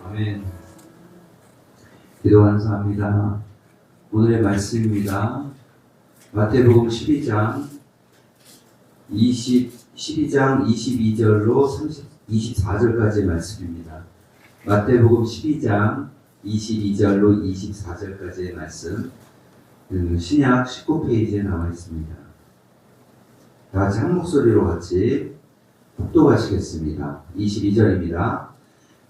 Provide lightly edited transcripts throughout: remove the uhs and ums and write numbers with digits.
아멘. 기도 감사합니다. 오늘의 말씀입니다. 마태복음 12장 22절로 24절까지의 말씀입니다. 마태복음 12장 22절로 24절까지의 말씀, 신약 19페이지에 나와 있습니다. 다 같이 한 목소리로 같이 독독하시겠습니다. 22절입니다.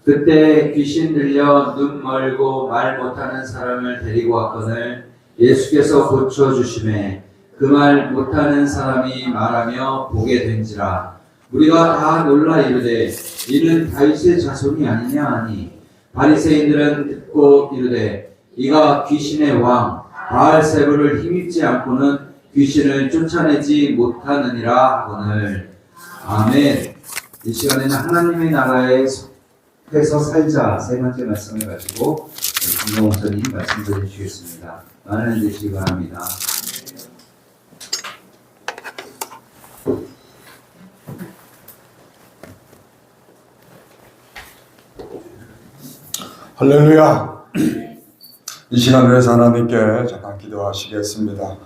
그때 귀신 들려 눈 멀고 말 못하는 사람을 데리고 왔거늘 예수께서 고쳐주심에 그 말 못하는 사람이 말하며 보게 된지라. 우리가 다 놀라 이르되 이는 다윗의 자손이 아니냐 하니 바리새인들은 듣고 이르되 이가 귀신의 왕 바알세불을 힘입지 않고는 귀신을 쫓아내지 못하느니라 하거늘. 아멘. 이 시간에는 하나님의 나라에 속해서 살자 세 번째 말씀을 가지고 김동호 목사님 말씀 드리시겠습니다. 많은 되시기 바랍니다. 할렐루야. 이 시간을 위해서 하나님께 잠깐 기도하시겠습니다.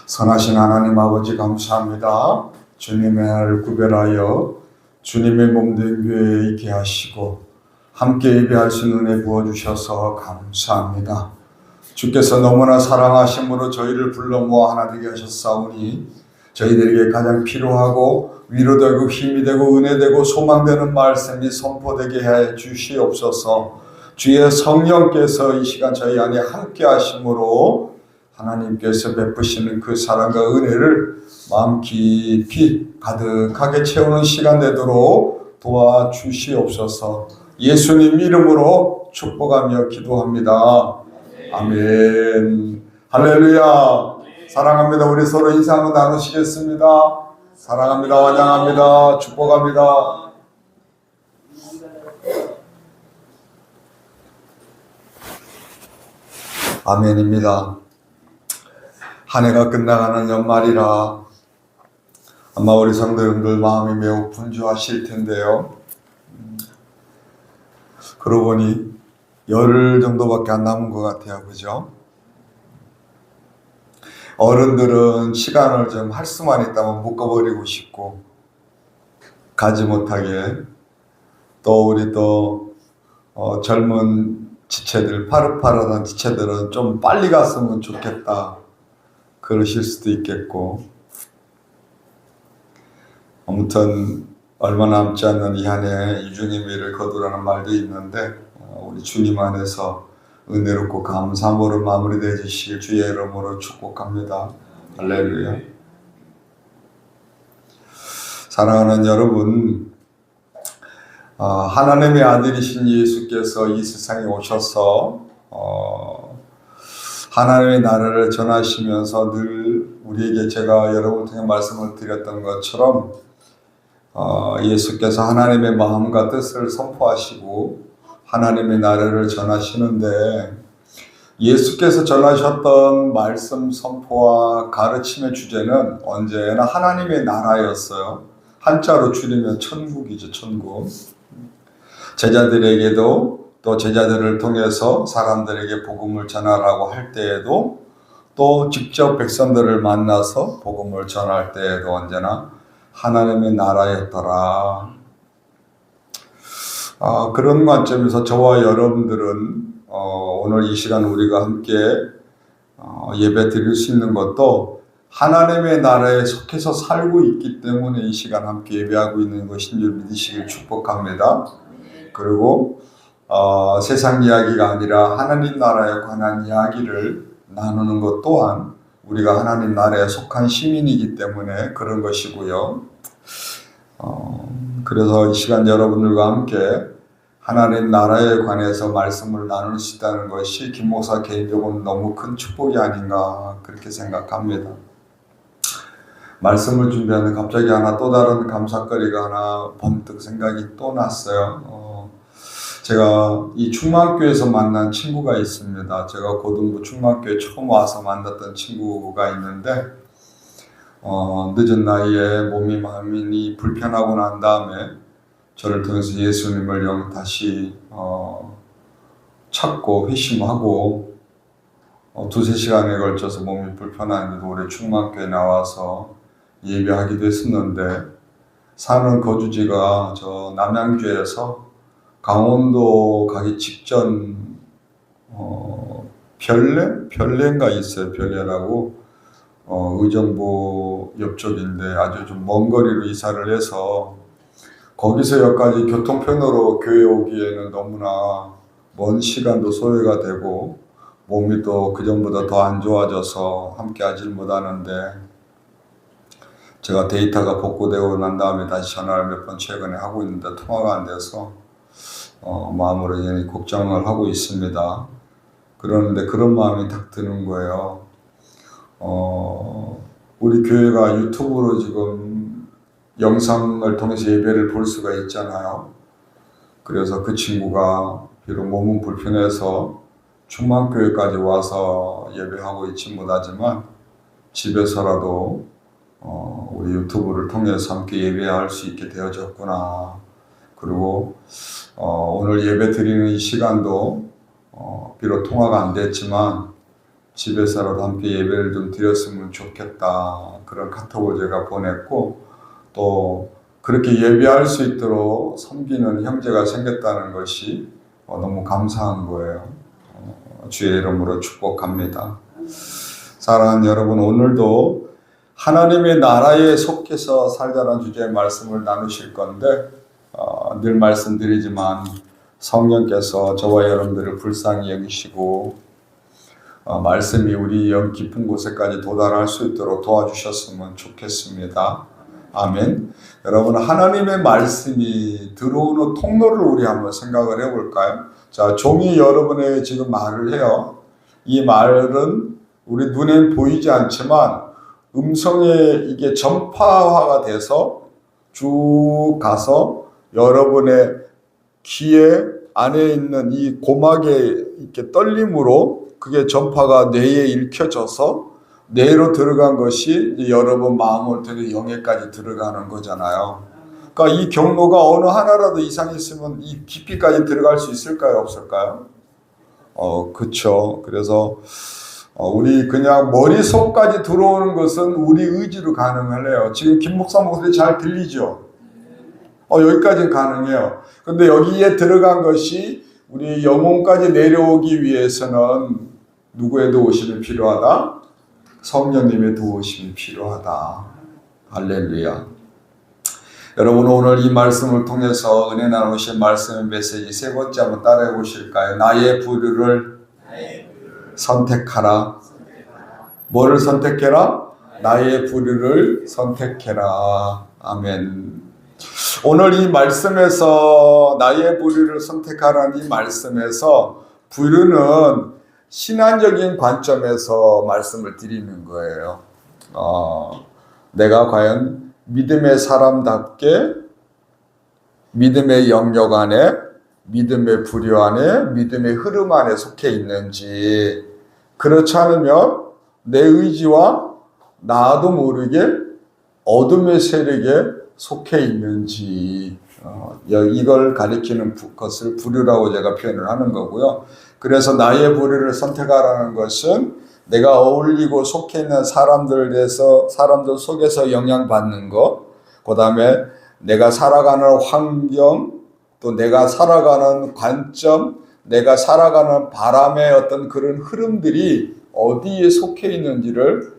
선하신 하나님 아버지 감사합니다. 주님의 날을 구별하여 주님의 몸된 교회에 있게 하시고 함께 예배할 수 있는 은혜 부어주셔서 감사합니다. 주께서 너무나 사랑하심으로 저희를 불러 모아 하나 되게 하셨사오니 저희들에게 가장 필요하고 위로되고 힘이 되고 은혜되고 소망되는 말씀이 선포되게 해 주시옵소서. 주의 성령께서 이 시간 저희 안에 함께 하심으로 하나님께서 베푸시는 그 사랑과 은혜를 마음 깊이 가득하게 채우는 시간 되도록 도와주시옵소서. 예수님 이름으로 축복하며 기도합니다. 아멘. 할렐루야. 사랑합니다. 우리 서로 인사 한번 나누시겠습니다. 사랑합니다. 환영합니다. 축복합니다. 아멘입니다. 한 해가 끝나가는 연말이라 아마 우리 성도님들 마음이 매우 분주하실 텐데요. 그러고 보니 열 정도밖에 안 남은 것 같아요. 그죠? 어른들은 시간을 좀 할 수만 있다면 묶어버리고 싶고 가지 못하게, 또 우리 젊은 지체들, 파릇파릇한 지체들은 좀 빨리 갔으면 좋겠다 그러실 수도 있겠고, 아무튼 얼마 남지 않는 이 한 해 유주님 일을 거두라는 말도 있는데 우리 주님 안에서 은혜롭고 감사함으로 마무리되어 주시길 주의 이름으로 축복합니다. 할렐루야. 사랑하는 여러분, 하나님의 아들이신 예수께서 이 세상에 오셔서 하나님의 나라를 전하시면서 늘 우리에게 제가 여러분 통해 말씀을 드렸던 것처럼 예수께서 하나님의 마음과 뜻을 선포하시고 하나님의 나라를 전하시는데, 예수께서 전하셨던 말씀 선포와 가르침의 주제는 언제나 하나님의 나라였어요. 한자로 줄이면 천국이죠. 천국. 제자들에게도, 또 제자들을 통해서 사람들에게 복음을 전하라고 할 때에도, 또 직접 백성들을 만나서 복음을 전할 때에도 언제나 하나님의 나라였더라. 그런 관점에서 저와 여러분들은 오늘 이 시간 우리가 함께 예배 드릴 수 있는 것도 하나님의 나라에 속해서 살고 있기 때문에 이 시간 함께 예배하고 있는 것인 줄 믿으시길 축복합니다. 그리고 세상 이야기가 아니라 하나님 나라에 관한 이야기를 나누는 것 또한 우리가 하나님 나라에 속한 시민이기 때문에 그런 것이고요. 그래서 이 시간 여러분들과 함께 하나님 나라에 관해서 말씀을 나눌 수 있다는 것이 김 목사 개인적으로 너무 큰 축복이 아닌가 그렇게 생각합니다. 말씀을 준비하는데 갑자기 하나 또 다른 감사거리가 하나 번뜩 생각이 또 났어요. 제가 이 충만교에서 만난 친구가 있습니다. 제가 고등부 충만교에 처음 와서 만났던 친구가 있는데 늦은 나이에 몸이 마음이 불편하고 난 다음에 저를 통해서 예수님을 다시 찾고 회심하고 두세 시간에 걸쳐서 몸이 불편한데도 우리 충만교에 나와서 예배하기도 했었는데 사는 거주지가 저 남양주에서 강원도 가기 직전 별내인가 있어요. 별내라고 의정부 옆쪽인데 아주 좀 먼 거리로 이사를 해서 거기서 여기까지 교통편으로 교회 오기에는 너무나 먼 시간도 소요가 되고 몸이 또 그전보다 더 안 좋아져서 함께 하질 못하는데 제가 데이터가 복구되고 난 다음에 다시 전화를 몇 번 최근에 하고 있는데 통화가 안 돼서 마음으로 굉장히 걱정을 하고 있습니다. 그러는데 그런 마음이 딱 드는 거예요. 우리 교회가 유튜브로 지금 영상을 통해서 예배를 볼 수가 있잖아요. 그래서 그 친구가 비록 몸은 불편해서 충만교회까지 와서 예배하고 있지 못하지만 집에서라도 우리 유튜브를 통해서 함께 예배할 수 있게 되어졌구나. 그리고 오늘 예배 드리는 이 시간도 비록 통화가 안 됐지만 집에서라도 함께 예배를 좀 드렸으면 좋겠다. 그런 카톡을 제가 보냈고 또 그렇게 예배할 수 있도록 섬기는 형제가 생겼다는 것이 너무 감사한 거예요. 주의 이름으로 축복합니다. 사랑하는 여러분, 오늘도 하나님의 나라에 속해서 살자라는 주제의 말씀을 나누실 건데 늘 말씀드리지만 성령께서 저와 여러분들을 불쌍히 여기시고 말씀이 우리 영 깊은 곳에까지 도달할 수 있도록 도와주셨으면 좋겠습니다. 아멘. 여러분, 하나님의 말씀이 들어오는 통로를 우리 한번 생각을 해볼까요? 자, 종이 여러분에게 지금 말을 해요. 이 말은 우리 눈엔 보이지 않지만 음성에 이게 전파화가 돼서 쭉 가서 여러분의 귀에 안에 있는 이 고막에 이렇게 떨림으로 그게 전파가 뇌에 읽혀져서 뇌로 들어간 것이 여러분 마음을 통해 영에까지 들어가는 거잖아요. 그러니까 이 경로가 어느 하나라도 이상이 있으면 이 깊이까지 들어갈 수 있을까요? 없을까요? 그렇죠. 그래서 우리 그냥 머릿속까지 들어오는 것은 우리 의지로 가능해요. 지금 김 목사 목소리 잘 들리죠? 여기까지는 가능해요. 근데 여기에 들어간 것이 우리 영혼까지 내려오기 위해서는 누구의 도우심이 필요하다? 성령님의 도우심이 필요하다. 할렐루야. 여러분, 오늘 이 말씀을 통해서 은혜 나누신 말씀의 메시지 세 번째 한번 따라해 보실까요? 나의 부류를 선택하라. 뭐를 선택해라? 나의 부류를 선택해라. 아멘. 오늘 이 말씀에서 나의 부류를 선택하라는 이 말씀에서 부류는 신앙적인 관점에서 말씀을 드리는 거예요. 내가 과연 믿음의 사람답게 믿음의 영역 안에, 믿음의 부류 안에, 믿음의 흐름 안에 속해 있는지, 그렇지 않으면 내 의지와 나도 모르게 어둠의 세력에 속해 있는지, 이걸 가리키는 것을 부류라고 제가 표현을 하는 거고요. 그래서 나의 부류를 선택하라는 것은 내가 어울리고 속해 있는 사람들 속에서 영향받는 것, 그 다음에 내가 살아가는 환경, 또 내가 살아가는 관점, 내가 살아가는 바람의 어떤 그런 흐름들이 어디에 속해 있는지를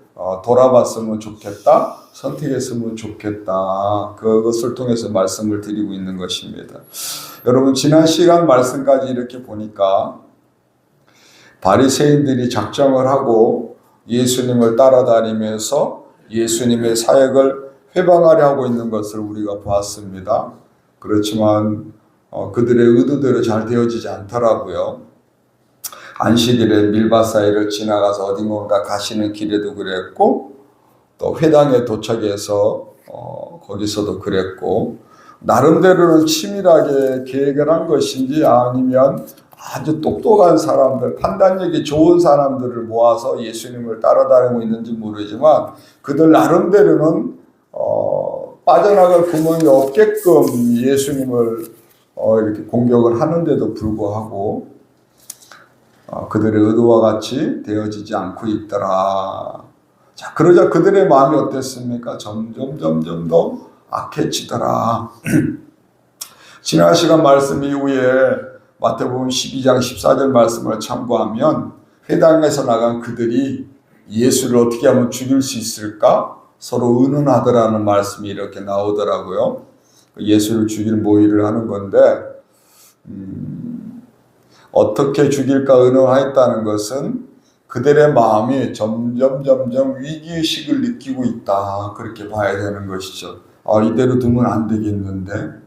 돌아봤으면 좋겠다, 선택했으면 좋겠다. 그것을 통해서 말씀을 드리고 있는 것입니다. 여러분, 지난 시간 말씀까지 이렇게 보니까 바리새인들이 작정을 하고 예수님을 따라다니면서 예수님의 사역을 회방하려 하고 있는 것을 우리가 보았습니다. 그렇지만 그들의 의도대로 잘 되어지지 않더라고요. 안식일에 밀밭 사이를 지나가서 어딘가 가시는 길에도 그랬고, 또 회당에 도착해서 거기서도 그랬고, 나름대로는 치밀하게 계획을 한 것인지 아니면 아주 똑똑한 사람들, 판단력이 좋은 사람들을 모아서 예수님을 따라다니고 있는지 모르지만 그들 나름대로는 빠져나갈 구멍이 없게끔 예수님을 이렇게 공격을 하는데도 불구하고 그들의 의도와 같이 되어지지 않고 있더라. 자, 그러자 그들의 마음이 어땠습니까? 점점 더 악해지더라. 지난 시간 말씀 이후에 마태복음 12장 14절 말씀을 참고하면 회당에서 나간 그들이 예수를 어떻게 하면 죽일 수 있을까? 서로 의논하더라는 말씀이 이렇게 나오더라고요. 예수를 죽일 모의를 하는 건데 어떻게 죽일까 의논하였다는 것은 그들의 마음이 점점 위기의식을 느끼고 있다. 그렇게 봐야 되는 것이죠. 이대로 두면 안 되겠는데.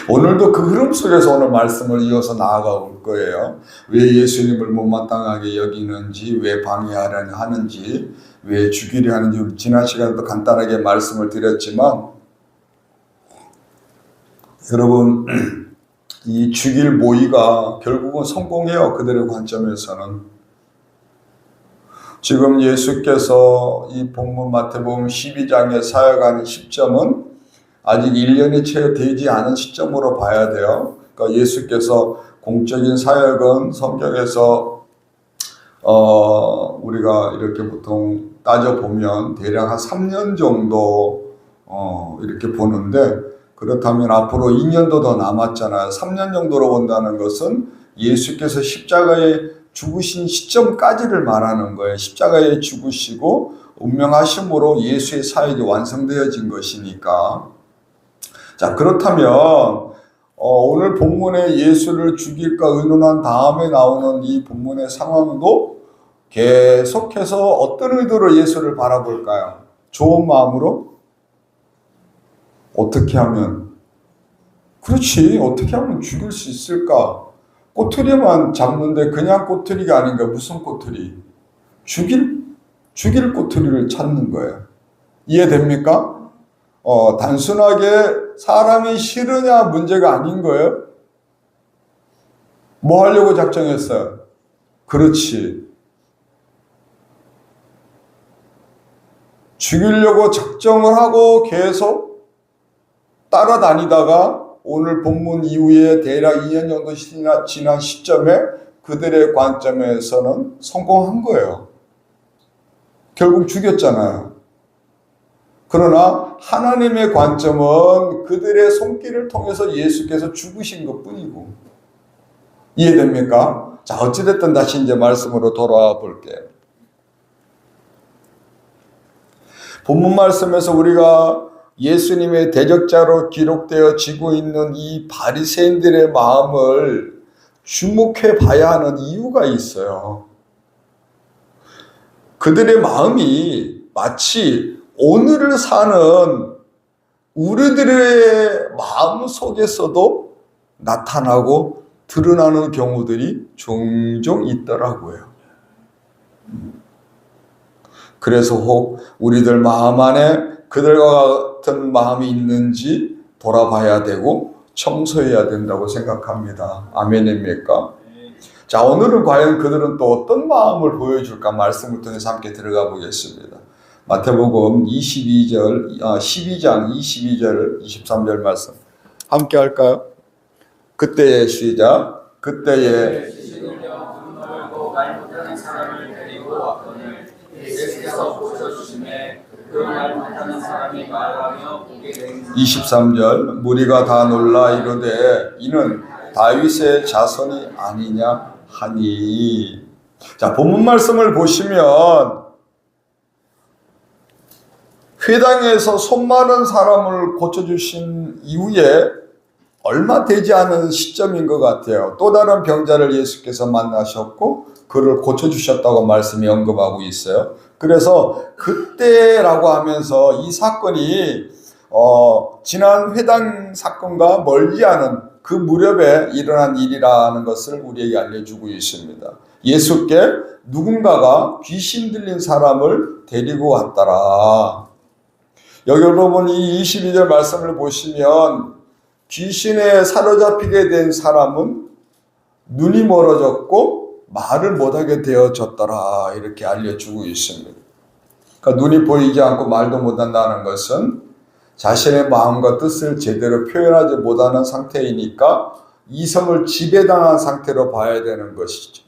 오늘도 그 흐름 속에서 오늘 말씀을 이어서 나아가 올 거예요. 왜 예수님을 못마땅하게 여기는지, 왜 방해하려 하는지, 왜 죽이려 하는지 지난 시간에도 간단하게 말씀을 드렸지만 여러분 이 죽일 모의가 결국은 성공해요. 그들의 관점에서는. 지금 예수께서 이 본문 마태복음 12장에 사역하는 시점은 아직 1년이 채 되지 않은 시점으로 봐야 돼요. 그러니까 예수께서 공적인 사역은 성경에서 우리가 이렇게 보통 따져보면 대략 한 3년 정도 이렇게 보는데, 그렇다면 앞으로 2년도 더 남았잖아요. 3년 정도로 본다는 것은 예수께서 십자가에 죽으신 시점까지를 말하는 거예요. 십자가에 죽으시고 운명하심으로 예수의 사역이 완성되어진 것이니까. 자, 그렇다면 오늘 본문에 예수를 죽일까 의논한 다음에 나오는 이 본문의 상황도 계속해서 어떤 의도로 예수를 바라볼까요? 좋은 마음으로? 어떻게 하면? 그렇지, 어떻게 하면 죽일 수 있을까? 꼬투리만 잡는데 그냥 꼬투리가 아닌가? 무슨 꼬투리? 죽일 꼬투리를 찾는 거예요. 이해됩니까? 단순하게 사람이 싫으냐 문제가 아닌 거예요. 뭐 하려고 작정했어요? 그렇지. 죽이려고 작정을 하고 계속 따라다니다가 오늘 본문 이후에 대략 2년 정도 지난 시점에 그들의 관점에서는 성공한 거예요. 결국 죽였잖아요. 그러나 하나님의 관점은 그들의 손길을 통해서 예수께서 죽으신 것 뿐이고. 이해됩니까? 자, 어찌됐든 다시 이제 말씀으로 돌아와 볼게요. 본문 말씀에서 우리가 예수님의 대적자로 기록되어지고 있는 이 바리새인들의 마음을 주목해 봐야 하는 이유가 있어요. 그들의 마음이 마치 오늘을 사는 우리들의 마음 속에서도 나타나고 드러나는 경우들이 종종 있더라고요. 그래서 혹 우리들 마음 안에 그들과 같은 마음이 있는지 돌아봐야 되고 청소해야 된다고 생각합니다. 아멘입니까? 자, 오늘은 과연 그들은 또 어떤 마음을 보여줄까 말씀을 통해서 함께 들어가 보겠습니다. 마태복음 12장 22절 23절 말씀 함께 할까요? 그때의 시작. 그때에 말 못하는 사람을 데리고 왔거늘 예수께서 고쳐주심에 그 말 못하는 사람이 말하며 보게 된 23절 무리가 다 놀라 이르되 이는 다윗의 자손이 아니냐 하니. 자, 본문 말씀을 보시면 회당에서 손 마른 사람을 고쳐주신 이후에 얼마 되지 않은 시점인 것 같아요. 또 다른 병자를 예수께서 만나셨고 그를 고쳐주셨다고 말씀이 언급하고 있어요. 그래서 그때라고 하면서 이 사건이 지난 회당 사건과 멀지 않은 그 무렵에 일어난 일이라는 것을 우리에게 알려주고 있습니다. 예수께 누군가가 귀신 들린 사람을 데리고 왔더라. 여기 여러분 이 22절 말씀을 보시면 귀신에 사로잡히게 된 사람은 눈이 멀어졌고 말을 못하게 되어졌더라 이렇게 알려주고 있습니다. 그러니까 눈이 보이지 않고 말도 못한다는 것은 자신의 마음과 뜻을 제대로 표현하지 못하는 상태이니까 이성을 지배당한 상태로 봐야 되는 것이죠.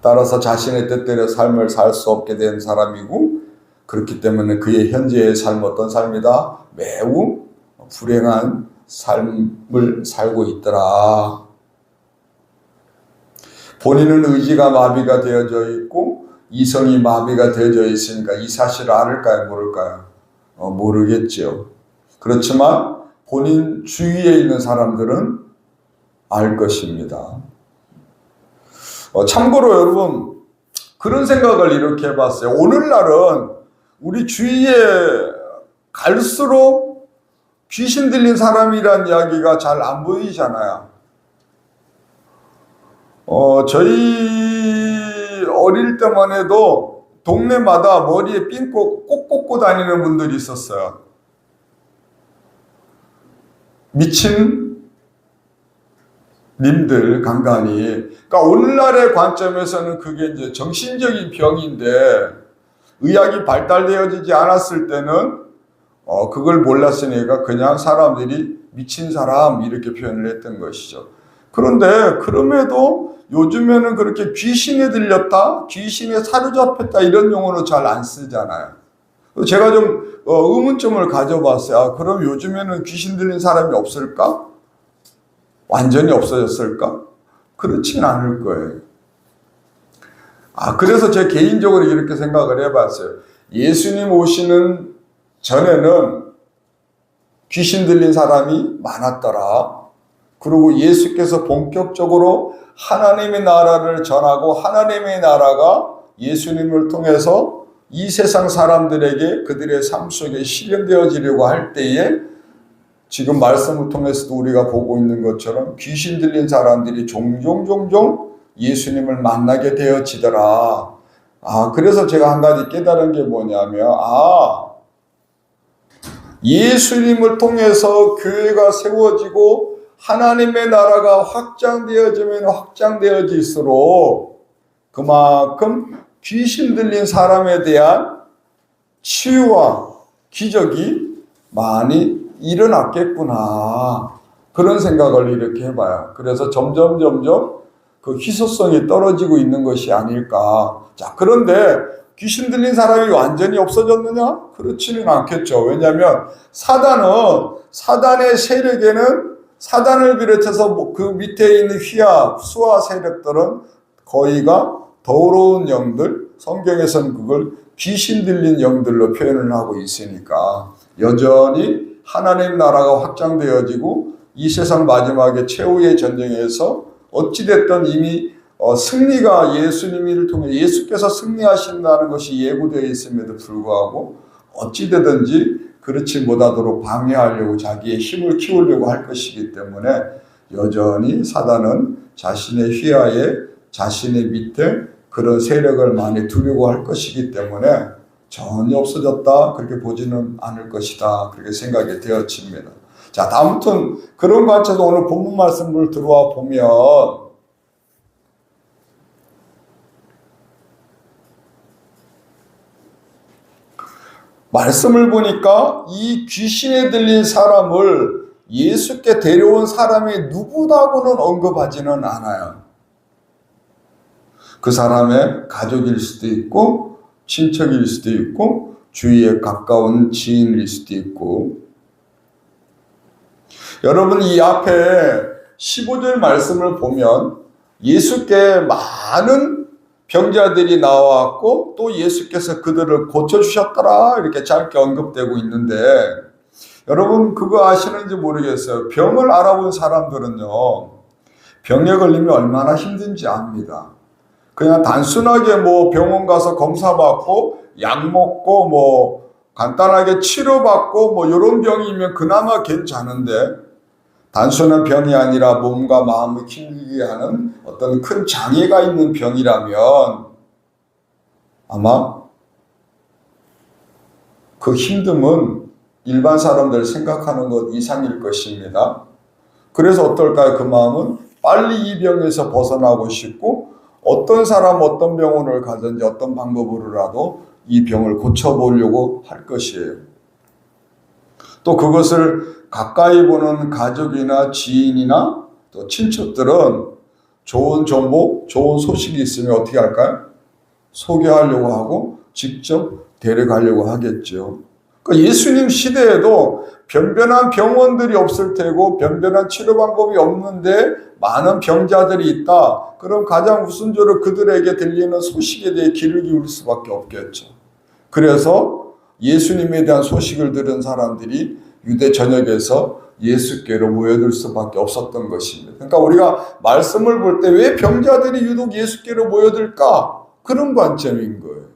따라서 자신의 뜻대로 삶을 살 수 없게 된 사람이고 그렇기 때문에 그의 현재의 삶 어떤 삶이다? 매우 불행한 삶을 살고 있더라. 본인은 의지가 마비가 되어져 있고 이성이 마비가 되어져 있으니까 이 사실을 알을까요? 모를까요? 모르겠죠. 그렇지만 본인 주위에 있는 사람들은 알 것입니다. 참고로 여러분 그런 생각을 이렇게 해봤어요. 오늘날은 우리 주위에 갈수록 귀신 들린 사람이란 이야기가 잘 안 보이잖아요. 저희 어릴 때만 해도 동네마다 머리에 핀꼭 꽂고 다니는 분들이 있었어요. 미친 님들 간간히. 그러니까 오늘날의 관점에서는 그게 이제 정신적인 병인데 의학이 발달되어지지 않았을 때는 그걸 몰랐으니까 그냥 사람들이 미친 사람 이렇게 표현을 했던 것이죠. 그런데 그럼에도 요즘에는 그렇게 귀신에 들렸다, 귀신에 사로잡혔다 이런 용어로 잘 안 쓰잖아요. 제가 좀 의문점을 가져봤어요. 그럼 요즘에는 귀신 들린 사람이 없을까? 완전히 없어졌을까? 그렇진 않을 거예요. 그래서 제 개인적으로 이렇게 생각을 해봤어요. 예수님 오시는 전에는 귀신 들린 사람이 많았더라. 그리고 예수께서 본격적으로 하나님의 나라를 전하고 하나님의 나라가 예수님을 통해서 이 세상 사람들에게 그들의 삶 속에 실현되어지려고 할 때에 지금 말씀을 통해서도 우리가 보고 있는 것처럼 귀신 들린 사람들이 종종 예수님을 만나게 되어지더라. 그래서 제가 한 가지 깨달은 게 뭐냐면 예수님을 통해서 교회가 세워지고 하나님의 나라가 확장되어지면 확장되어질수록 그만큼 귀신 들린 사람에 대한 치유와 기적이 많이 일어났겠구나. 그런 생각을 이렇게 해봐요. 그래서 점점 그 희소성이 떨어지고 있는 것이 아닐까. 자, 그런데 귀신 들린 사람이 완전히 없어졌느냐? 그렇지는 않겠죠. 왜냐하면 사단의 세력에는 사단을 비롯해서 그 밑에 있는 휘하, 수하 세력들은 거의가 더러운 영들, 성경에서는 그걸 귀신 들린 영들로 표현을 하고 있으니까 여전히 하나님 나라가 확장되어지고 이 세상 마지막에 최후의 전쟁에서 어찌됐든 이미 승리가 예수님을 통해 예수께서 승리하신다는 것이 예고되어 있음에도 불구하고 어찌되든지 그렇지 못하도록 방해하려고 자기의 힘을 키우려고 할 것이기 때문에 여전히 사단은 자신의 휘하에 자신의 밑에 그런 세력을 많이 두려고 할 것이기 때문에 전혀 없어졌다 그렇게 보지는 않을 것이다 그렇게 생각이 되어집니다. 자, 아무튼 그런 관점에서 오늘 본문 말씀을 들어와 보면 말씀을 보니까 이 귀신에 들린 사람을 예수께 데려온 사람이 누구다고는 언급하지는 않아요. 그 사람의 가족일 수도 있고 친척일 수도 있고 주위에 가까운 지인일 수도 있고. 여러분 이 앞에 15절 말씀을 보면 예수께 많은 병자들이 나왔고 또 예수께서 그들을 고쳐주셨더라 이렇게 짧게 언급되고 있는데 여러분 그거 아시는지 모르겠어요. 병을 알아본 사람들은요 병에 걸리면 얼마나 힘든지 압니다. 그냥 단순하게 뭐 병원 가서 검사받고 약 먹고 뭐 간단하게 치료받고 뭐 이런 병이면 그나마 괜찮은데 단순한 병이 아니라 몸과 마음을 힘들게 하는 어떤 큰 장애가 있는 병이라면 아마 그 힘듦은 일반 사람들 생각하는 것 이상일 것입니다. 그래서 어떨까요? 그 마음은 빨리 이 병에서 벗어나고 싶고 어떤 사람 어떤 병원을 가든지 어떤 방법으로라도 이 병을 고쳐보려고 할 것이에요. 또 그것을 가까이 보는 가족이나 지인이나 또 친척들은 좋은 정보, 좋은 소식이 있으면 어떻게 할까요? 소개하려고 하고 직접 데려가려고 하겠죠. 그러니까 예수님 시대에도 변변한 병원들이 없을 테고 변변한 치료 방법이 없는데 많은 병자들이 있다. 그럼 가장 우선적으로 그들에게 들리는 소식에 대해 귀를 기울일 수밖에 없겠죠. 그래서 예수님에 대한 소식을 들은 사람들이 유대 전역에서 예수께로 모여들 수밖에 없었던 것입니다. 그러니까 우리가 말씀을 볼 때 왜 병자들이 유독 예수께로 모여들까? 그런 관점인 거예요.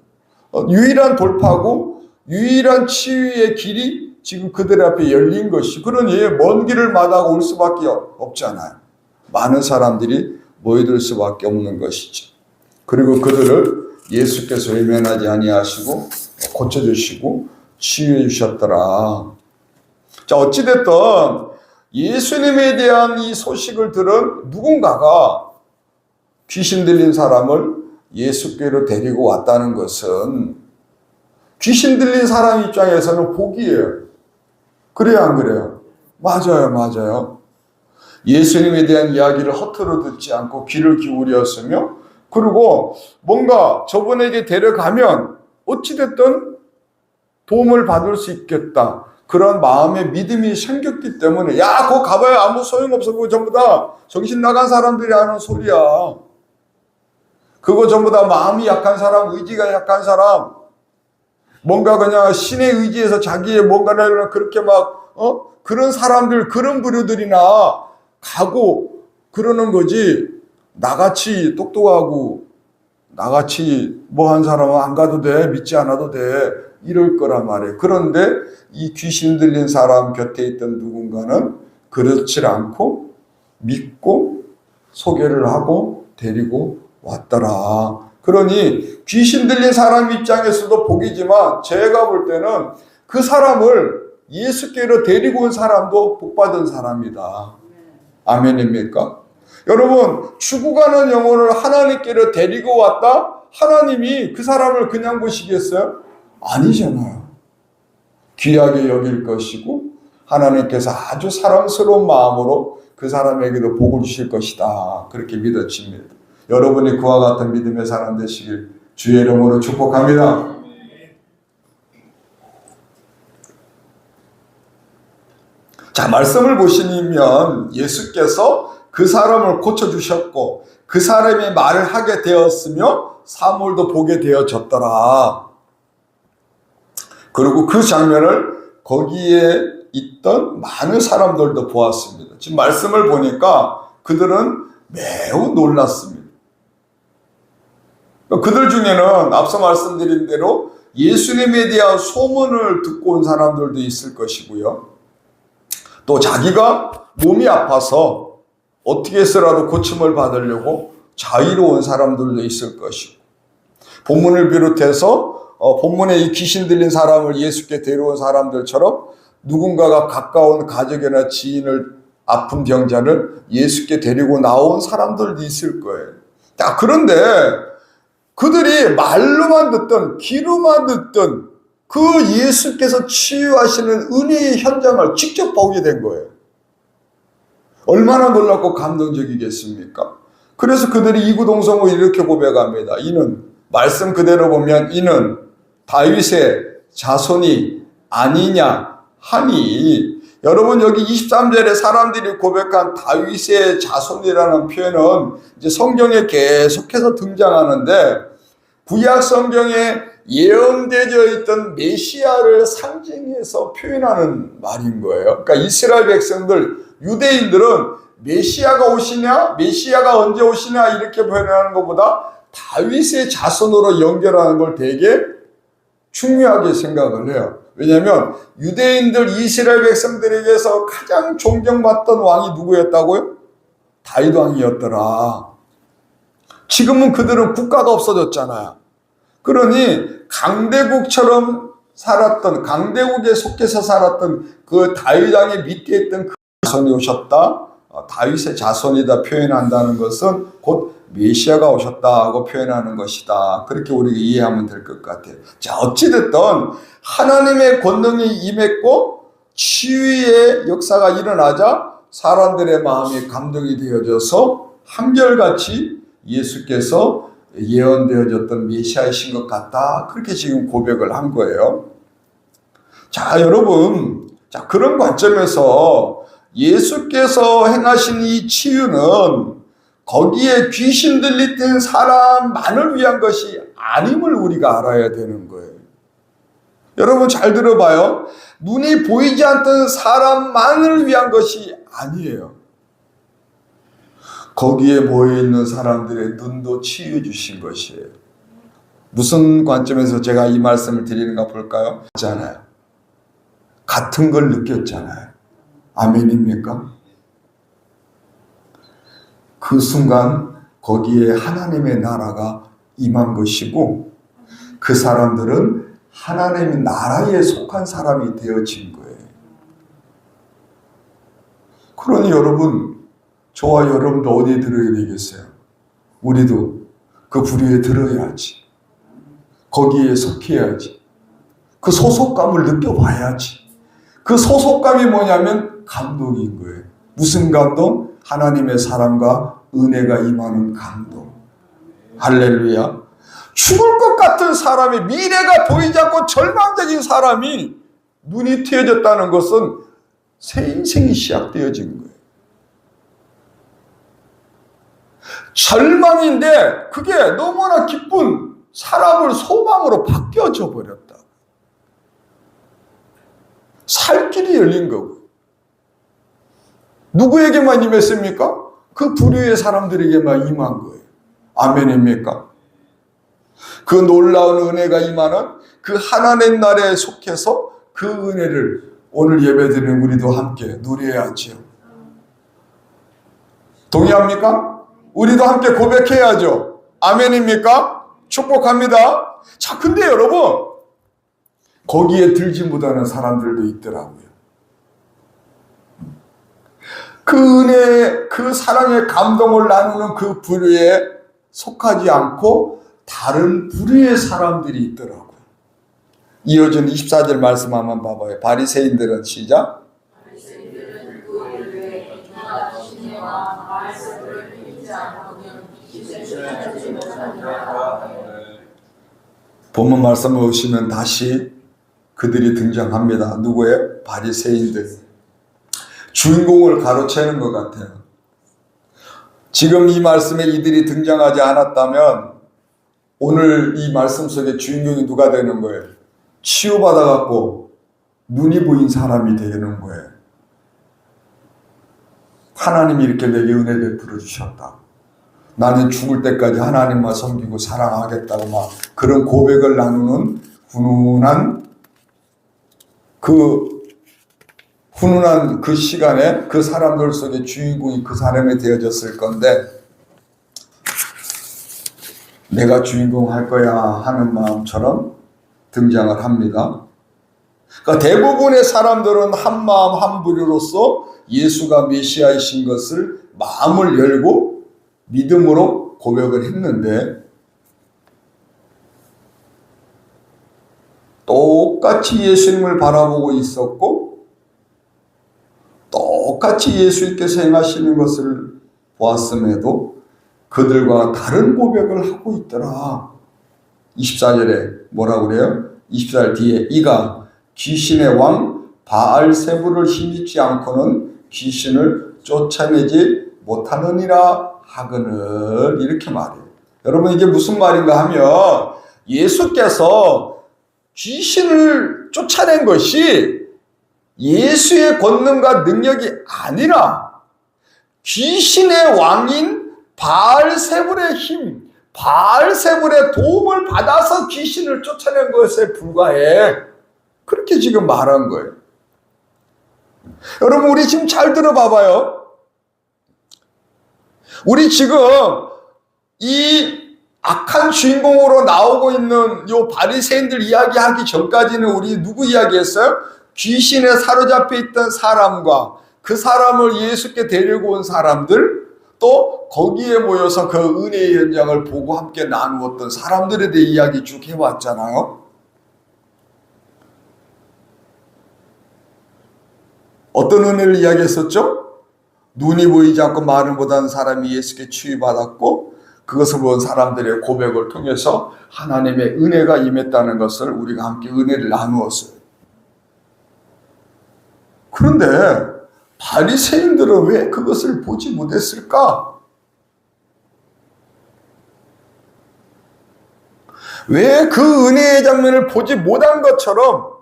유일한 돌파고 유일한 치유의 길이 지금 그들 앞에 열린 것이, 그러니 먼 길을 마다하고 올 수밖에 없잖아요. 많은 사람들이 모여들 수밖에 없는 것이죠. 그리고 그들을 예수께서 외면하지 아니하시고 고쳐주시고 치유해 주셨더라. 자, 어찌됐든 예수님에 대한 이 소식을 들은 누군가가 귀신 들린 사람을 예수께로 데리고 왔다는 것은 귀신 들린 사람 입장에서는 복이에요. 그래요, 안 그래요? 맞아요, 맞아요. 예수님에 대한 이야기를 허투루 듣지 않고 귀를 기울였으며, 그리고 뭔가 저분에게 데려가면 어찌됐든 도움을 받을 수 있겠다. 그런 마음의 믿음이 생겼기 때문에, 야, 그거 가봐야 아무 소용없어. 그거 전부 다 정신 나간 사람들이 하는 소리야. 그거 전부 다 마음이 약한 사람, 의지가 약한 사람, 뭔가 그냥 신의 의지에서 자기의 뭔가를 그렇게 그런 사람들, 그런 부류들이나 가고 그러는 거지. 나같이 똑똑하고 나같이 뭐 한 사람은 안 가도 돼, 믿지 않아도 돼, 이럴 거란 말이에요. 그런데 이 귀신 들린 사람 곁에 있던 누군가는 그렇지 않고 믿고 소개를 하고 데리고 왔더라. 그러니 귀신 들린 사람 입장에서도 복이지만 제가 볼 때는 그 사람을 예수께로 데리고 온 사람도 복받은 사람이다. 아멘입니까? 여러분, 죽어가는 영혼을 하나님께로 데리고 왔다? 하나님이 그 사람을 그냥 보시겠어요? 아니잖아요. 귀하게 여길 것이고 하나님께서 아주 사랑스러운 마음으로 그 사람에게도 복을 주실 것이다. 그렇게 믿어집니다. 여러분이 그와 같은 믿음의 사람 되시길 주의 이름으로 축복합니다. 자, 말씀을 보시면 예수께서 그 사람을 고쳐주셨고 그 사람이 말을 하게 되었으며 사물도 보게 되어졌더라. 그리고 그 장면을 거기에 있던 많은 사람들도 보았습니다. 지금 말씀을 보니까 그들은 매우 놀랐습니다. 그들 중에는 앞서 말씀드린 대로 예수님에 대한 소문을 듣고 온 사람들도 있을 것이고요. 또 자기가 몸이 아파서 어떻게 해서라도 고침을 받으려고 자위로 온 사람들도 있을 것이고, 본문을 비롯해서 본문에 이 귀신 들린 사람을 예수께 데려온 사람들처럼 누군가가 가까운 가족이나 지인을, 아픈 병자를 예수께 데리고 나온 사람들도 있을 거예요. 자, 그런데 그들이 말로만 듣던, 귀로만 듣던 그 예수께서 치유하시는 은혜의 현장을 직접 보게 된 거예요. 얼마나 놀랍고 감동적이겠습니까? 그래서 그들이 이구동성으로 이렇게 고백합니다. 이는, 말씀 그대로 보면 이는 다윗의 자손이 아니냐 하니, 여러분 여기 23절에 사람들이 고백한 다윗의 자손이라는 표현은 이제 성경에 계속해서 등장하는데, 구약 성경에 예언되어 있던 메시아를 상징해서 표현하는 말인 거예요. 그러니까 이스라엘 백성들, 유대인들은 메시아가 오시냐, 메시아가 언제 오시냐 이렇게 표현하는 것보다 다윗의 자손으로 연결하는 걸 되게 중요하게 생각을 해요. 왜냐하면 유대인들 이스라엘 백성들에게서 가장 존경받던 왕이 누구였다고요? 다윗 왕이었더라. 지금은 그들은 국가가 없어졌잖아요. 그러니 강대국처럼 살았던, 강대국에 속해서 살았던 그 다윗 왕의 밑에 있던 그 자손이 오셨다. 다윗의 자손이다 표현한다는 것은 곧 메시아가 오셨다고 표현하는 것이다. 그렇게 우리가 이해하면 될 것 같아요. 자, 어찌됐든 하나님의 권능이 임했고 치유의 역사가 일어나자 사람들의 마음이 감동이 되어져서 한결같이 예수께서 예언되어졌던 메시아이신 것 같다. 그렇게 지금 고백을 한 거예요. 자, 여러분, 자, 그런 관점에서 예수께서 행하신 이 치유는 거기에 귀신 들리던 사람만을 위한 것이 아님을 우리가 알아야 되는 거예요. 여러분 잘 들어봐요. 눈이 보이지 않던 사람만을 위한 것이 아니에요. 거기에 모여있는 사람들의 눈도 치유 주신 것이에요. 무슨 관점에서 제가 이 말씀을 드리는가 볼까요? 있잖아요. 같은 걸 느꼈잖아요. 아멘입니까? 그 순간 거기에 하나님의 나라가 임한 것이고 그 사람들은 하나님의 나라에 속한 사람이 되어진 거예요. 그러니 여러분, 저와 여러분도 어디에 들어야 되겠어요? 우리도 그 부류에 들어야지. 거기에 속해야지. 그 소속감을 느껴봐야지. 그 소속감이 뭐냐면 감동인 거예요. 무슨 감동? 하나님의 사랑과 은혜가 임하는 감동. 할렐루야. 죽을 것 같은 사람이, 미래가 보이지 않고 절망적인 사람이 눈이 트여졌다는 것은 새 인생이 시작되어진 거예요. 절망인데 그게 너무나 기쁜 사람을 소망으로 바뀌어져 버렸다. 살 길이 열린 거고. 누구에게만 임했습니까? 그 부류의 사람들에게만 임한 거예요. 아멘입니까? 그 놀라운 은혜가 임하는 그 하나님 나라에 속해서 그 은혜를 오늘 예배드리는 우리도 함께 누려야죠. 동의합니까? 우리도 함께 고백해야죠. 아멘입니까? 축복합니다. 자, 근데 여러분, 거기에 들지 못하는 사람들도 있더라고요. 그 은혜, 그 사랑의 감동을 나누는 그 부류에 속하지 않고 다른 부류의 사람들이 있더라고요. 이어진 24절 말씀 한번 봐봐요. 바리새인들은 시작. 바리새인들은 그 일에 중하시니와 말씀을 믿지 않고는 지지 못하니라. 본문 말씀 보시면 다시 그들이 등장합니다. 누구예요? 바리새인들. 주인공을 가로채는 것 같아요. 지금 이 말씀에 이들이 등장하지 않았다면 오늘 이 말씀 속에 주인공이 누가 되는 거예요? 치유받아갖고 눈이 보인 사람이 되는 거예요. 하나님이 이렇게 내게 은혜 베풀어 주셨다. 나는 죽을 때까지 하나님만 섬기고 사랑하겠다고 막 그런 고백을 나누는 훈훈한 그 시간에 그 사람들 속에 주인공이 그 사람이 되어졌을 건데 내가 주인공 할 거야 하는 마음처럼 등장을 합니다. 그러니까 대부분의 사람들은 한 마음 한 부류로서 예수가 메시아이신 것을 마음을 열고 믿음으로 고백을 했는데 똑같이 예수님을 바라보고 있었고 똑같이 예수님께서 행하시는 것을 보았음에도 그들과 다른 고백을 하고 있더라. 24절에 뭐라고 그래요? 24절 뒤에 이가 귀신의 왕 바알세부를 힘입지 않고는 귀신을 쫓아내지 못하느니라 하거늘 이렇게 말해요. 여러분 이게 무슨 말인가 하면 예수께서 귀신을 쫓아낸 것이 예수의 권능과 능력이 아니라 귀신의 왕인 바알세불의 힘, 바알세불의 도움을 받아서 귀신을 쫓아낸 것에 불과해. 그렇게 지금 말한 거예요. 여러분, 우리 지금 잘 들어봐봐요. 우리 지금 이 악한 주인공으로 나오고 있는 요 바리새인들 이야기하기 전까지는 우리 누구 이야기했어요? 귀신에 사로잡혀 있던 사람과 그 사람을 예수께 데리고 온 사람들, 또 거기에 모여서 그 은혜의 현장을 보고 함께 나누었던 사람들에 대해 이야기 쭉 해왔잖아요. 어떤 은혜를 이야기했었죠? 눈이 보이지 않고 말을 못하는 사람이 예수께 치유받았고, 그것을 본 사람들의 고백을 통해서 하나님의 은혜가 임했다는 것을 우리가 함께 은혜를 나누었어요. 그런데 바리새인들은 왜 그것을 보지 못했을까? 왜 그 은혜의 장면을 보지 못한 것처럼,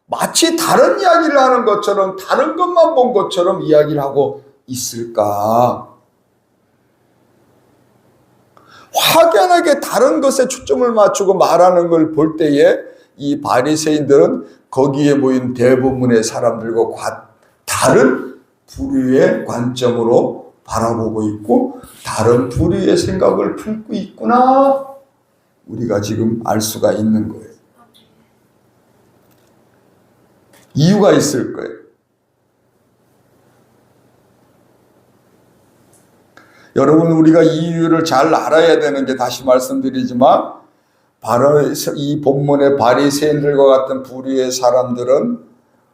마치 다른 이야기를 하는 것처럼, 다른 것만 본 것처럼 이야기를 하고 있을까? 확연하게 다른 것에 초점을 맞추고 말하는 걸 볼 때에 이 바리새인들은 거기에 모인 대부분의 사람들과 다른 부류의 관점으로 바라보고 있고 다른 부류의 생각을 품고 있구나, 우리가 지금 알 수가 있는 거예요. 이유가 있을 거예요. 여러분, 우리가 이 이유를 잘 알아야 되는 게, 다시 말씀드리지만, 바로 이 본문의 바리새인들과 같은 부류의 사람들은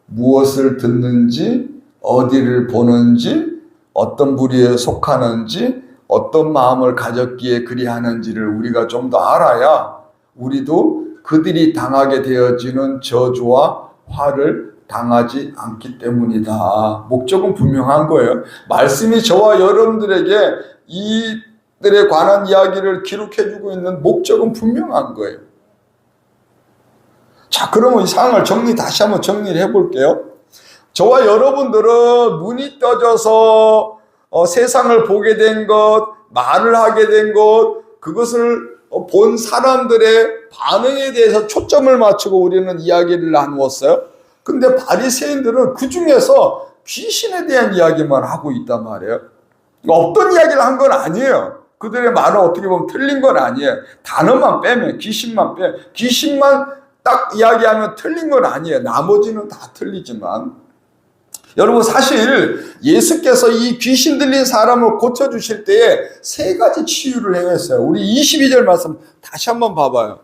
무엇을 듣는지, 어디를 보는지, 어떤 부류에 속하는지, 어떤 마음을 가졌기에 그리하는지를 우리가 좀 더 알아야 우리도 그들이 당하게 되어지는 저주와 화를 당하지 않기 때문이다. 목적은 분명한 거예요. 말씀이 저와 여러분들에게 이들에 관한 이야기를 기록해주고 있는 목적은 분명한 거예요. 자, 그러면 이 상황을 다시 한번 정리를 해볼게요. 저와 여러분들은 눈이 떠져서 세상을 보게 된 것, 말을 하게 된 것, 그것을 본 사람들의 반응에 대해서 초점을 맞추고 우리는 이야기를 나누었어요. 근데 바리새인들은 그 중에서 귀신에 대한 이야기만 하고 있단 말이에요. 없던 이야기를 한 건 아니에요. 그들의 말은 어떻게 보면 틀린 건 아니에요. 단어만 빼면, 귀신만 귀신만 딱 이야기하면 틀린 건 아니에요. 나머지는 다 틀리지만. 여러분, 사실 예수께서 이 귀신 들린 사람을 고쳐주실 때에 세 가지 치유를 행했어요. 우리 22절 말씀 다시 한번 봐봐요.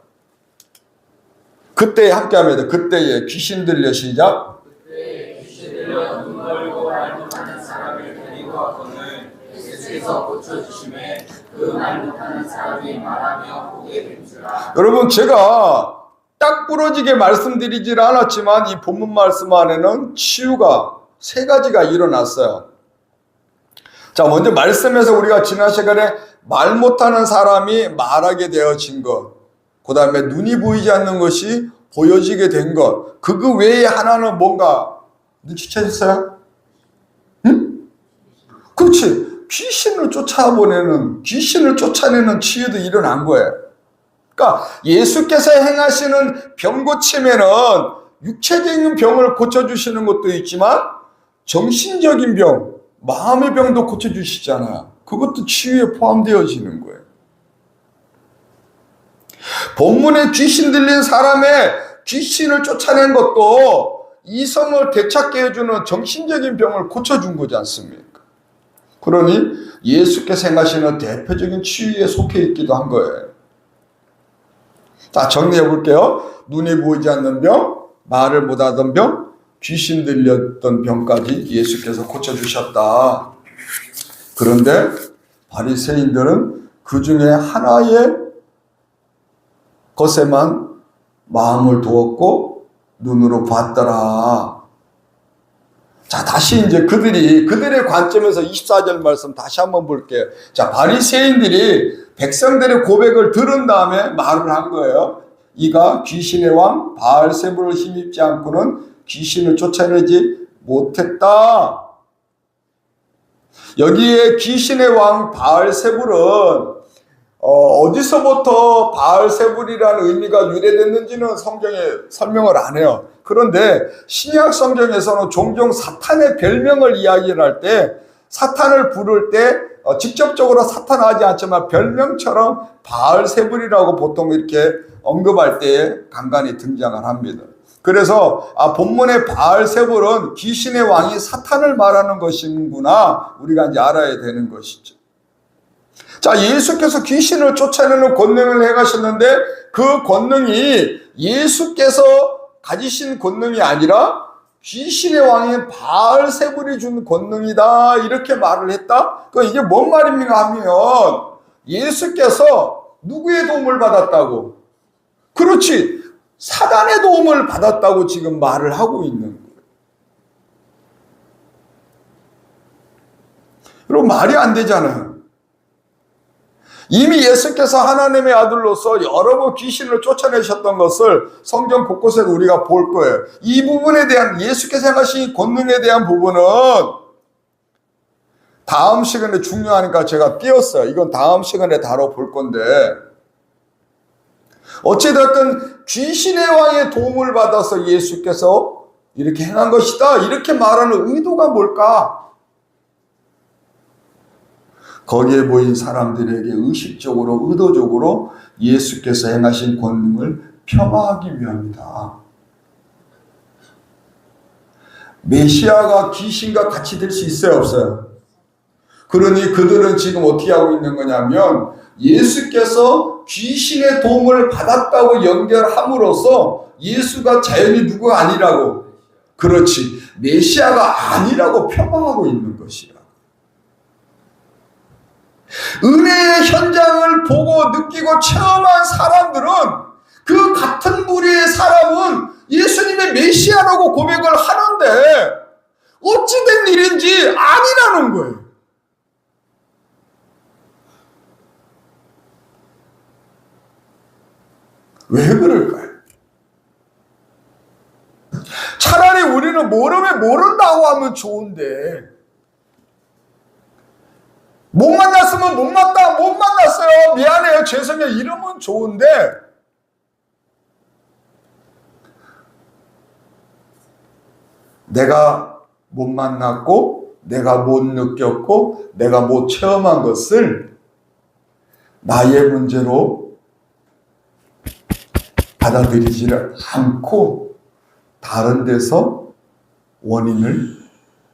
그때 함께 합니다. 그때에 귀신 들려, 시작. 그때 귀신 들려 눈 멀고 말 못하는 사람을 데리고 왔거늘 예수께서 고쳐주심에 그 말 못하는 사람이 말하며 보게 된지라. 여러분, 제가 딱 부러지게 말씀드리질 않았지만 이 본문 말씀 안에는 치유가 세 가지가 일어났어요. 자, 먼저 말씀에서 우리가 지난 시간에 말 못하는 사람이 말하게 되어진 것, 그 다음에 눈이 보이지 않는 것이 보여지게 된 것, 그 외에 하나는 뭔가 눈치채셨어요? 응? 그렇지. 귀신을 쫓아내는 치유도 일어난 거예요. 그러니까 예수께서 행하시는 병 고침에는 육체적인 병을 고쳐주시는 것도 있지만 정신적인 병, 마음의 병도 고쳐주시잖아요. 그것도 치유에 포함되어지는 거예요. 본문에 귀신 들린 사람의 귀신을 쫓아낸 것도 이성을 되찾게 해주는 정신적인 병을 고쳐준 거지 않습니까? 그러니 예수께서 행하시는 대표적인 치유에 속해 있기도 한 거예요. 자, 정리해 볼게요. 눈이 보이지 않는 병, 말을 못하던 병, 귀신 들렸던 병까지 예수께서 고쳐주셨다. 그런데 바리새인들은 그 중에 하나의 것에만 마음을 두었고 눈으로 봤더라. 자, 다시 이제 그들의 관점에서 24절 말씀 다시 한번 볼게요. 자, 바리새인들이 백성들의 고백을 들은 다음에 말을 한 거예요. 이가 귀신의 왕 바알세불을 힘입지 않고는 귀신을 쫓아내지 못했다. 여기에 귀신의 왕 바알세불은 어디서부터 바알세불이라는 의미가 유래됐는지는 성경에 설명을 안 해요. 그런데 신약 성경에서는 종종 사탄의 별명을 이야기를 할 때, 사탄을 부를 때 직접적으로 사탄하지 않지만 별명처럼 바알세불이라고 보통 이렇게 언급할 때 간간히 등장을 합니다. 그래서 본문의 바알세불은 귀신의 왕이 사탄을 말하는 것이구나, 우리가 이제 알아야 되는 것이죠. 자, 예수께서 귀신을 쫓아내는 권능을 행하셨는데 그 권능이 예수께서 가지신 권능이 아니라 귀신의 왕인 바알세불이 준 권능이다, 이렇게 말을 했다. 그 이게 뭔 말입니까 하면, 예수께서 누구의 도움을 받았다고? 그렇지, 사단의 도움을 받았다고 지금 말을 하고 있는 거예요. 여러분, 말이 안 되잖아요. 이미 예수께서 하나님의 아들로서 여러 번 귀신을 쫓아내셨던 것을 성경 곳곳에 우리가 볼 거예요. 이 부분에 대한, 예수께서 행하신 권능에 대한 부분은 다음 시간에 중요하니까 제가 띄었어요. 이건 다음 시간에 다뤄볼 건데, 어찌됐든 귀신의 왕의 도움을 받아서 예수께서 이렇게 행한 것이다, 이렇게 말하는 의도가 뭘까? 거기에 모인 사람들에게 의식적으로, 의도적으로 예수께서 행하신 권능을 폄하하기 위함이다. 메시아가 귀신과 같이 될 수 있어요, 없어요? 그러니 그들은 지금 어떻게 하고 있는 거냐면, 예수께서 귀신의 도움을 받았다고 연결함으로써 예수가 자연히 누구가 아니라고, 그렇지, 메시아가 아니라고 폄하하고 있는 것이야. 은혜의 현장을 보고 느끼고 체험한 사람들은, 그 같은 부류의 사람은 예수님의 메시아라고 고백을 하는데 어찌된 일인지 아니라는 거예요. 왜 그럴까요? 차라리 우리는 모르면 모른다고 하면 좋은데, 못 만났으면 못 만났어요, 미안해요, 죄송해요, 이러면 좋은데, 내가 못 만났고, 내가 못 느꼈고, 내가 못 체험한 것을 나의 문제로 받아들이지를 않고 다른 데서 원인을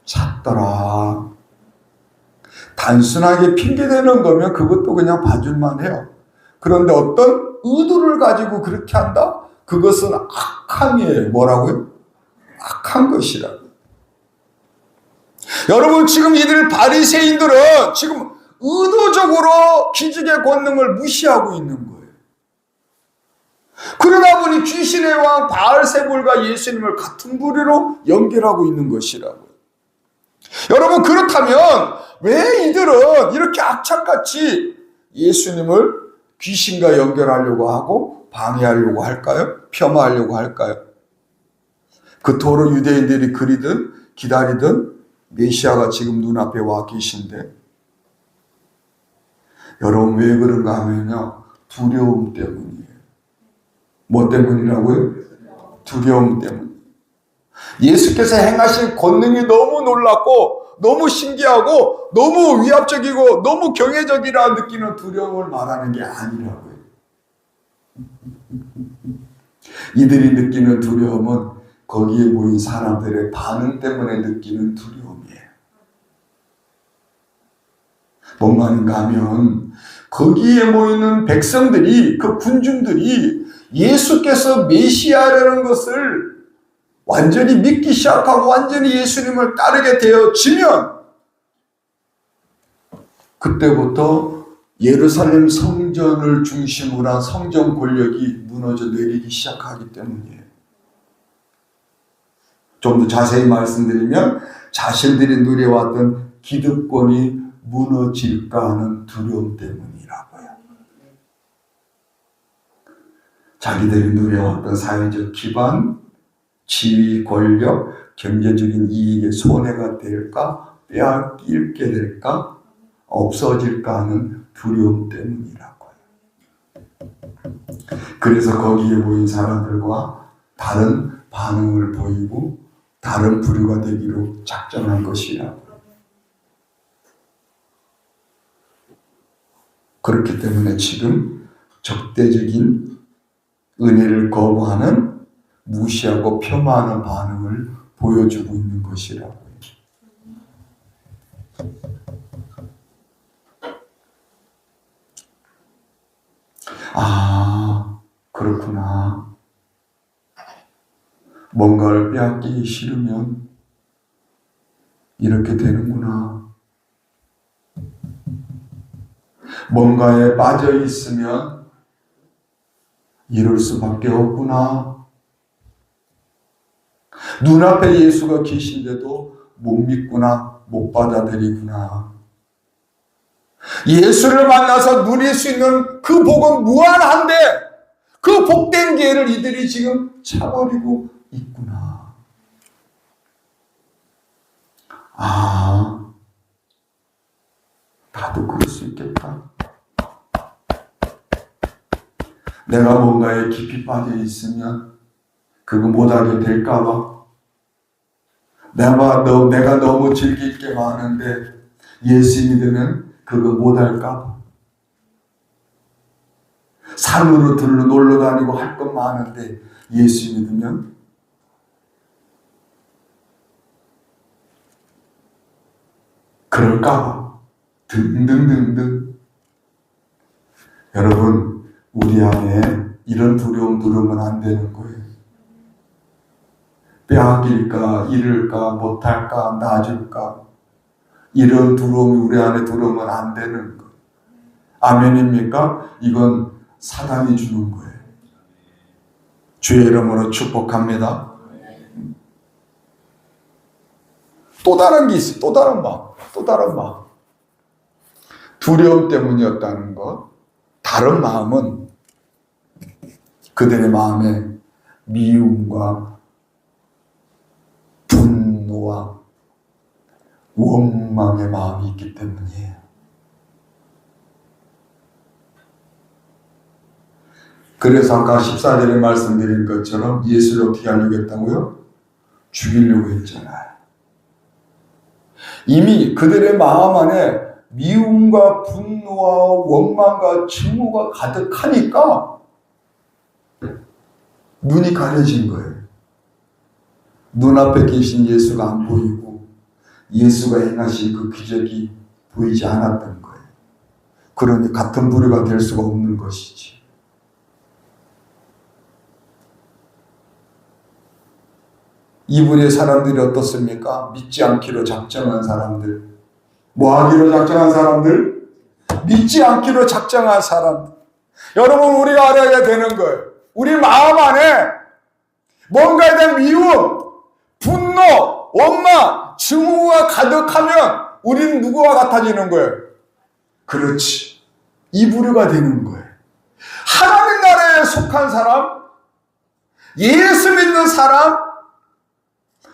찾더라. 단순하게 핑계대는 거면 그것도 그냥 봐줄만 해요. 그런데 어떤 의도를 가지고 그렇게 한다? 그것은 악함이에요. 뭐라고요? 악한 것이라고. 여러분, 지금 이들 바리새인들은 지금 의도적으로 기적의 권능을 무시하고 있는 거예요. 그러다 보니 귀신의 왕 바알세불과 예수님을 같은 부류로 연결하고 있는 것이라고요. 여러분, 그렇다면 왜 이들은 이렇게 악착같이 예수님을 귀신과 연결하려고 하고 방해하려고 할까요? 폄하하려고 할까요? 그토록 유대인들이 그리든 기다리던 메시아가 지금 눈앞에 와 계신데, 여러분 왜 그런가 하면요, 두려움 때문이에요. 뭐 때문이라고요? 두려움 때문. 예수께서 행하신 권능이 너무 놀랍고 너무 신기하고 너무 위압적이고 너무 경외적이라 느끼는 두려움을 말하는 게 아니라고요. 이들이 느끼는 두려움은 거기에 모인 사람들의 반응 때문에 느끼는 두려움이에요. 뭔 말인가 하면, 거기에 모이는 백성들이, 그 군중들이 예수께서 메시아라는 것을 완전히 믿기 시작하고 완전히 예수님을 따르게 되어지면, 그때부터 예루살렘 성전을 중심으로 한 성전 권력이 무너져 내리기 시작하기 때문이에요. 좀 더 자세히 말씀드리면, 자신들이 누려왔던 기득권이 무너질까 하는 두려움 때문이라고요. 자기들이 누려왔던 사회적 기반, 지위, 권력, 경제적인 이익에 손해가 될까, 빼앗길게 될까, 없어질까 하는 두려움 때문이라고요. 그래서 거기에 모인 사람들과 다른 반응을 보이고 다른 부류가 되기로 작정한 것이라. 그렇기 때문에 지금 적대적인 은혜를 거부하는, 무시하고 폄하하는 반응을 보여주고 있는 것이라고요. 아, 그렇구나. 뭔가를 빼앗기기 싫으면 이렇게 되는구나. 뭔가에 빠져 있으면 이럴 수밖에 없구나. 눈앞에 예수가 계신데도 못 믿구나, 못 받아들이구나. 예수를 만나서 누릴 수 있는 그 복은 무한한데 그 복된 기회를 이들이 지금 차버리고 있구나. 아, 나도 그럴 수 있겠다. 내가 뭔가에 깊이 빠져 있으면 그거 못하게 될까봐, 내가 너무 즐길 게 많은데 예수 믿으면 그거 못할까봐, 산으로 놀러 다니고 할 것 많은데 예수 믿으면 그럴까봐, 등등등등. 여러분, 우리 안에 이런 두려움 두려우면 안 되는 거예요. 빼앗길까, 잃을까, 못할까, 놔줄까, 이런 두려움이 우리 안에 들어오면 안 되는 거예요. 아멘입니까? 이건 사단이 주는 거예요. 주의 이름으로 축복합니다. 또 다른 게 있어요. 또 다른 마음. 두려움 때문이었다는 것. 다른 마음은 그들의 마음에 미움과 분노와 원망의 마음이 있기 때문이에요. 그래서 아까 14절에 말씀드린 것처럼 예수를 어떻게 하려고 했다고요? 죽이려고 했잖아요. 이미 그들의 마음 안에 미움과 분노와 원망과 증오가 가득하니까 눈이 가려진 거예요. 눈앞에 계신 예수가 안 보이고 예수가 행하신 그 기적이 보이지 않았던 거예요. 그러니 같은 부류가 될 수가 없는 것이지. 이분의 사람들이 어떻습니까? 믿지 않기로 작정한 사람들. 뭐 하기로 작정한 사람들? 믿지 않기로 작정한 사람들. 여러분, 우리가 알아야 되는 거예요. 우리 마음 안에 뭔가에 대한 미움, 분노, 원망, 증오가 가득하면 우리는 누구와 같아지는 거예요? 그렇지. 이 부류가 되는 거예요. 하나님 나라에 속한 사람, 예수 믿는 사람,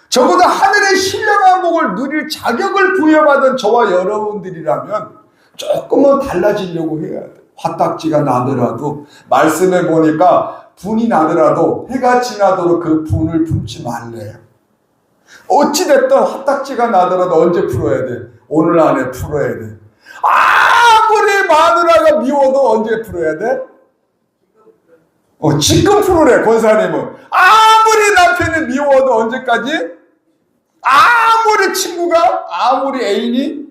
적어도 하늘의 신령한 복을 누릴 자격을 부여받은 저와 여러분들이라면 조금은 달라지려고 해야 돼요. 화딱지가 나더라도, 말씀해 보니까 분이 나더라도 해가 지나도록 그 분을 품지 말래요. 어찌됐든 화딱지가 나더라도 언제 풀어야 돼? 오늘 안에 풀어야 돼. 아무리 마누라가 미워도 언제 풀어야 돼? 지금 풀으래, 권사님은. 아무리 남편이 미워도 언제까지? 아무리 친구가, 아무리 애인이,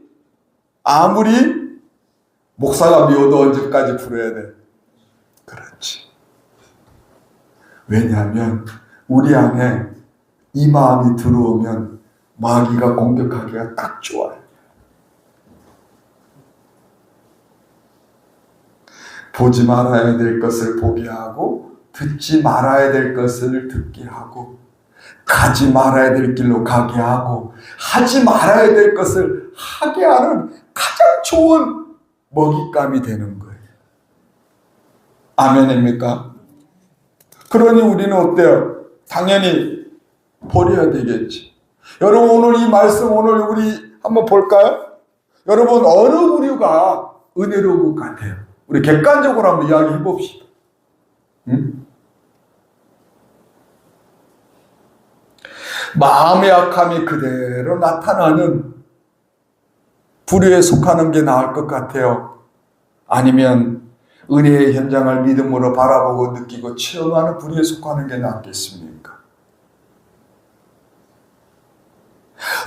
아무리 목사가 미워도 언제까지 풀어야 돼? 그렇지. 왜냐하면 우리 안에 이 마음이 들어오면 마귀가 공격하기가 딱 좋아요. 보지 말아야 될 것을 보게 하고, 듣지 말아야 될 것을 듣게 하고, 가지 말아야 될 길로 가게 하고, 하지 말아야 될 것을 하게 하는 가장 좋은 먹잇감이 되는 거예요. 아멘입니까? 그러니 우리는 어때요? 당연히 버려야 되겠지. 여러분, 오늘 이 말씀, 오늘 우리 한번 볼까요? 여러분, 어느 부류가 은혜로운 것 같아요? 우리 객관적으로 한번 이야기해 봅시다. 마음의 약함이 그대로 나타나는 불의에 속하는 게 나을 것 같아요? 아니면 은혜의 현장을 믿음으로 바라보고 느끼고 체험하는 불의에 속하는 게 낫겠습니까?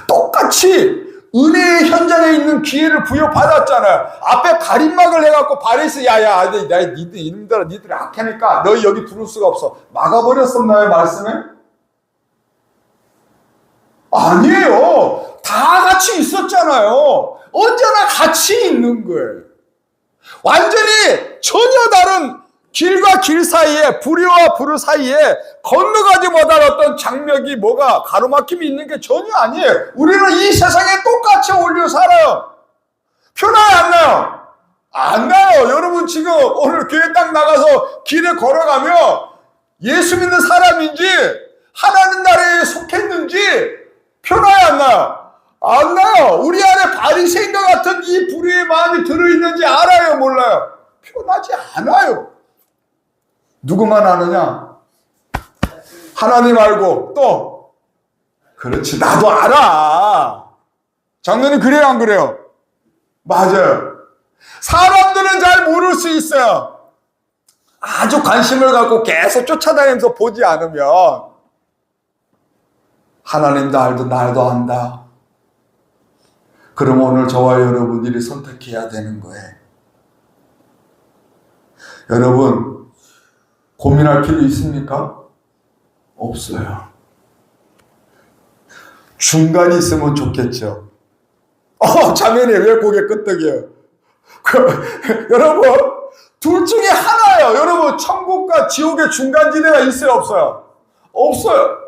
똑같이 은혜의 현장에 있는 기회를 부여받았잖아요. 앞에 가림막을 해갖고 바리스 야야 니들 이놈들아 니들 악하니까 너희 여기 들어올 수가 없어. 막아버렸었나요 말씀에? 아니에요. 다 같이 있었잖아요. 언제나 같이 있는 거예요. 완전히 전혀 다른 길과 길 사이에, 불의와 불의 사이에 건너가지 못할 어떤 장벽이 뭐가 가로막힘이 있는 게 전혀 아니에요. 우리는 이 세상에 똑같이 어울려 살아요. 표나요 안 나요? 안 나요. 여러분 지금 오늘 교회 딱 나가서 길에 걸어가면 예수 믿는 사람인지 하나님 나라에 속했는지 표나요 안 나요? 안 나요. 우리 안에 바리새인과 같은 이 불의의 마음이 들어있는지 알아요 몰라요? 표나지 않아요. 누구만 아느냐? 하나님 알고 또 그렇지 나도 알아. 장로님 그래요 안 그래요? 맞아요. 사람들은 잘 모를 수 있어요. 아주 관심을 갖고 계속 쫓아다니면서 보지 않으면 하나님도 알고 나도 안다. 그럼 오늘 저와 여러분들이 선택해야 되는 거예요. 여러분 고민할 필요 있습니까? 없어요. 중간이 있으면 좋겠죠. 자매님 왜 고개 끄덕여요? 여러분 둘 중에 하나예요. 여러분 천국과 지옥의 중간지대가 있어요 없어요? 없어요.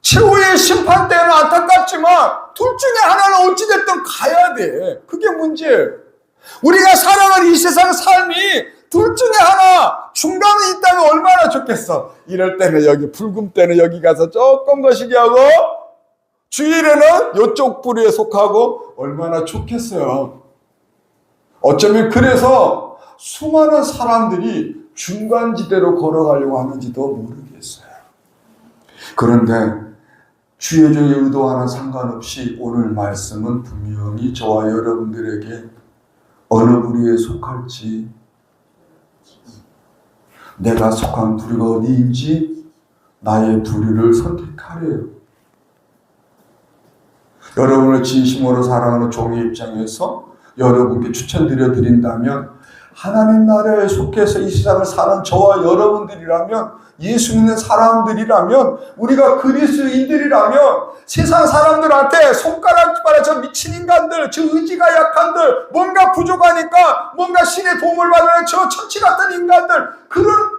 최후의 심판 때는 안타깝지만 둘 중에 하나는 어찌됐든 가야 돼. 그게 문제예요. 우리가 살아가는 이 세상 삶이 둘 중에 하나 중간에 있다면 얼마나 좋겠어. 이럴 때는 여기 붉은 때는 여기 가서 조금 거시기 하고 주일에는 이쪽 부류에 속하고 얼마나 좋겠어요. 어쩌면 그래서 수많은 사람들이 중간지대로 걸어가려고 하는지도 모르겠어요. 그런데 주의 종의 의도와는 상관없이 오늘 말씀은 분명히 저와 여러분들에게 어느 부류에 속할지, 내가 속한 부류가 어디인지 나의 부류를 선택하래요. 여러분을 진심으로 사랑하는 종의 입장에서 여러분께 추천드려 드린다면 하나님 나라에 속해서 이 세상을 사는 저와 여러분들이라면, 예수 믿는 사람들이라면, 우리가 그리스도인들이라면 세상 사람들한테 손가락질하는 저 미친 인간들, 저 의지가 약한들, 뭔가 부족하니까 뭔가 신의 도움을 받는 저 천치 같은 인간들, 그런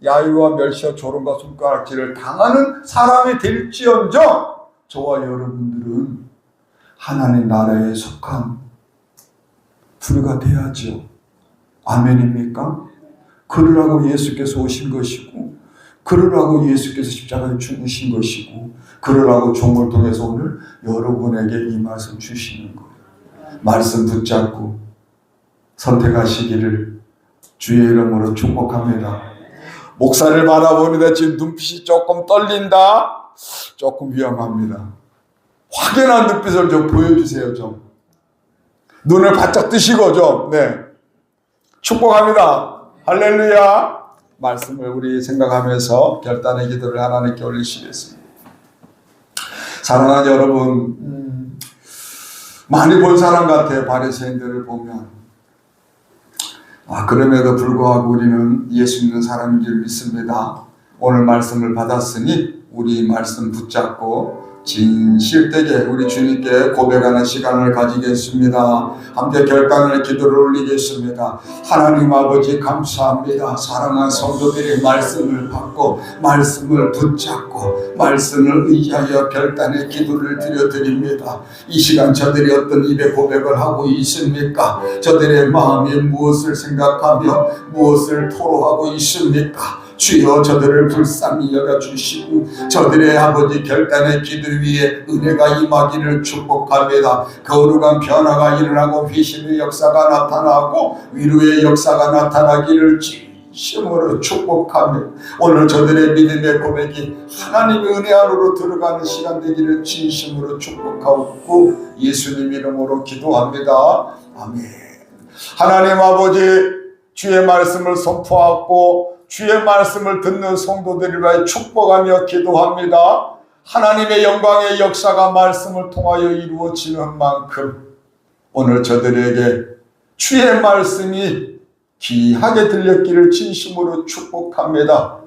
야유와 멸시와 조롱과 손가락질을 당하는 사람이 될지언정 저와 여러분들은 하나님 나라에 속한 부류가 돼야죠. 아멘입니까? 그러라고 예수께서 오신 것이고, 그러라고 예수께서 십자가에 죽으신 것이고, 그러라고 종을 통해서 오늘 여러분에게 이 말씀 주시는 거예요. 말씀 붙잡고 선택하시기를 주의 이름으로 축복합니다. 목사를 바라보는데 지금 눈빛이 조금 떨린다? 조금 위험합니다. 확연한 눈빛을 좀 보여주세요. 좀 눈을 바짝 뜨시고 좀 축복합니다. 할렐루야. 말씀을 우리 생각하면서 결단의 기도를 하나님께 올리시겠습니다. 사랑하는 여러분, 많이 본 사람 같아요. 바리새인들을 보면. 그럼에도 불구하고 우리는 예수 믿는 사람인 줄 믿습니다. 오늘 말씀을 받았으니 우리 말씀 붙잡고 진실되게 우리 주님께 고백하는 시간을 가지겠습니다. 함께 결단을 기도를 올리겠습니다. 하나님 아버지 감사합니다. 사랑하는 성도들이 말씀을 받고 말씀을 붙잡고 말씀을 의지하여 결단의 기도를 드려드립니다. 이 시간 저들이 어떤 입에 고백을 하고 있습니까? 저들의 마음이 무엇을 생각하며 무엇을 토로하고 있습니까? 주여 저들을 불쌍히 여겨주시고 저들의 아버지 결단의 기들 위에 은혜가 임하기를 축복합니다. 거룩한 변화가 일어나고 회심의 역사가 나타나고 위로의 역사가 나타나기를 진심으로 축복하며 오늘 저들의 믿음의 고백이 하나님의 은혜 안으로 들어가는 시간 되기를 진심으로 축복하고 예수님 이름으로 기도합니다. 아멘. 하나님 아버지, 주의 말씀을 선포하고 주의 말씀을 듣는 성도들을 위하여 축복하며 기도합니다. 하나님의 영광의 역사가 말씀을 통하여 이루어지는 만큼 오늘 저들에게 주의 말씀이 귀하게 들렸기를 진심으로 축복합니다.